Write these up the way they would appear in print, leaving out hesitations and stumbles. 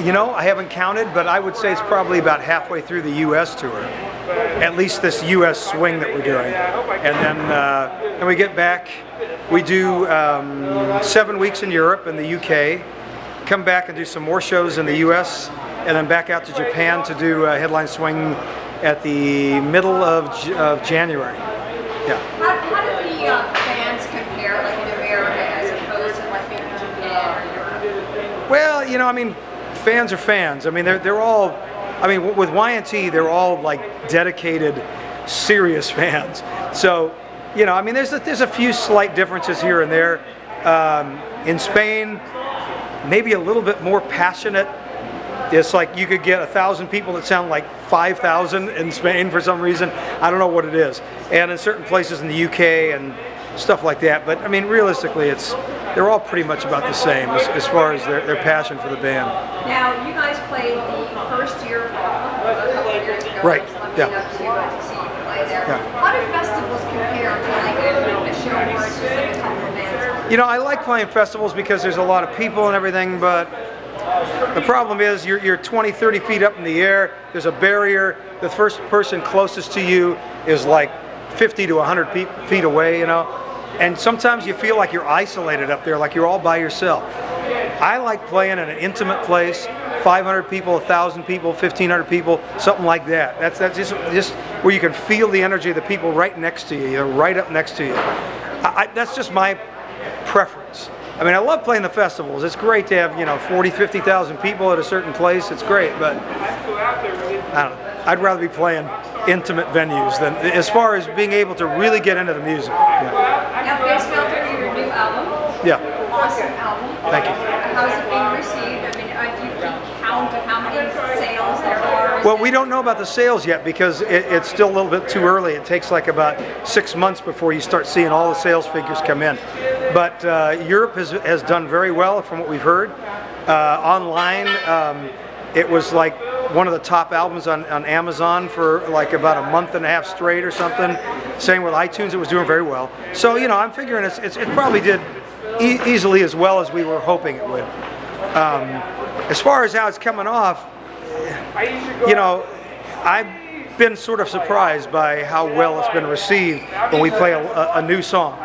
You know, I haven't counted, but I would say it's probably about halfway through the U.S. tour. At least this U.S. swing that we're doing. And then we get back, we do 7 weeks in Europe and the U.K., come back and do some more shows in the U.S., and then back out to Japan to do a headline swing at the middle of January. Yeah. How do the fans compare, like in America, as opposed to like maybe Japan or Europe? Well, you know, I mean, fans are fans. I mean, they're all, I mean, with Y&T, they're all like dedicated, serious fans. So, you know, I mean, there's a few slight differences here and there. In Spain, maybe a little bit more passionate. It's like you could get 1,000 people that sound like 5,000 in Spain for some reason. I don't know what it is. And in certain places in the UK and stuff like that. But I mean, realistically, they're all pretty much about the same as far as their passion for the band. Now, you guys played the first year a couple of years ago. Right. Yeah. To see you play there. Yeah. How do festivals compare to like a show where it's just like a couple of bands? You know, I like playing festivals because there's a lot of people and everything, but the problem is you're 20, 30 feet up in the air, there's a barrier, the first person closest to you is like 50 to 100 feet away, you know, and sometimes you feel like you're isolated up there, like you're all by yourself. I like playing in an intimate place, 500 people, 1,000 people, 1,500 people, something like that. That's just where you can feel the energy of the people right next to you, they're right up next to you. That's just my preference. I mean, I love playing the festivals. It's great to have, you know, 40, 50,000 people at a certain place. It's great, but I don't know. I'd rather be playing intimate venues than, as far as being able to really get into the music. Yeah. Now, Face Melter, your new album. Yeah. Awesome album. Thank you. How's it being received? I mean, do you keep count of how many sales there are? Well, we don't know about the sales yet because it's still a little bit too early. It takes like about 6 months before you start seeing all the sales figures come in. But Europe has done very well from what we've heard. Online, it was like one of the top albums on Amazon for like about a month and a half straight or something. Same with iTunes, it was doing very well. So, you know, I'm figuring it probably did easily as well as we were hoping it would. As far as how it's coming off, you know, I've been sort of surprised by how well it's been received when we play a new song,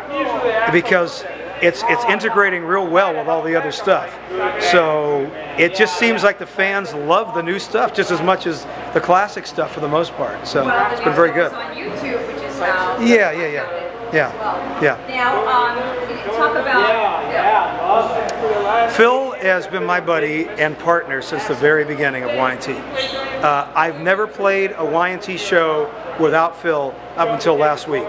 because it's integrating real well with all the other stuff. So it just seems like the fans love the new stuff just as much as the classic stuff for the most part. So it's been very good. On YouTube, which is now Yeah. Now, talk about Phil has been my buddy and partner since the very beginning of Y&T. I've never played a Y&T show without Phil up until last week,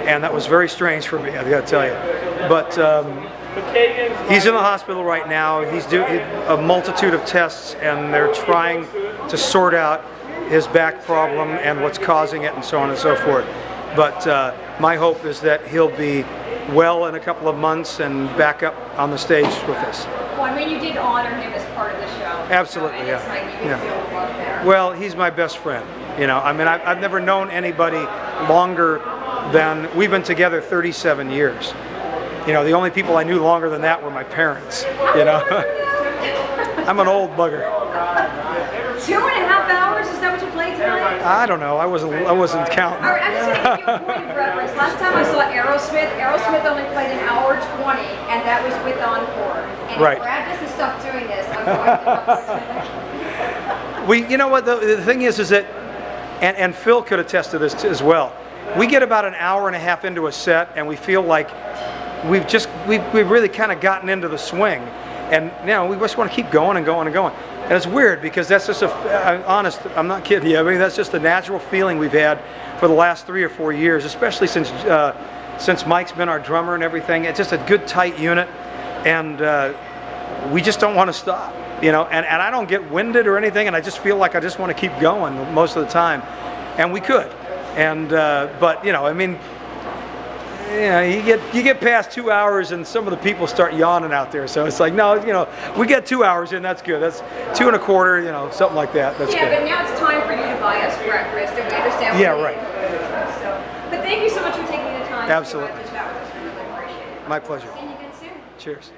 and that was very strange for me, I've got to tell you. But he's in the hospital right now. He's doing a multitude of tests, and they're trying to sort out his back problem and what's causing it and so on and so forth. But my hope is that he'll be well in a couple of months and back up on the stage with us. Well, I mean, you did honor him as part of the show. Absolutely, so, yeah. It's like you can feel the love there. Well, he's my best friend. You know, I mean, I've never known anybody longer than, we've been together 37 years. You know, the only people I knew longer than that were my parents, you know. I'm an old bugger. 2.5 hours? Is that what you played tonight? I don't know. I wasn't counting. All right, I'm just going to give you a point of reference. Last time I saw Aerosmith only played 1 hour 20, and that was with Encore. And right. If Brad doesn't stop doing this, I'm going to You know what, the thing is that, and Phil could attest to this as well, we get about 1.5 hours into a set, and we feel like we've really kind of gotten into the swing, and you know, we just want to keep going and going and going. And it's weird because that's just honest, I'm not kidding you, I mean, that's just the natural feeling we've had for the last 3 or 4 years, especially since Mike's been our drummer and everything. It's just a good tight unit, and we just don't want to stop, you know, and I don't get winded or anything, and I just feel like I just want to keep going most of the time, and we could. And but you know, I mean, yeah, you get past 2 hours and some of the people start yawning out there. So it's like, no, you know, we get 2 hours in, that's good. That's 2 1/4, you know, something like that. That's good. But now it's time for you to buy us breakfast, and we understand. Yeah, right. So, but thank you so much for taking the time. Absolutely. To chat with us. We really appreciate it. My pleasure. See you again soon. Cheers.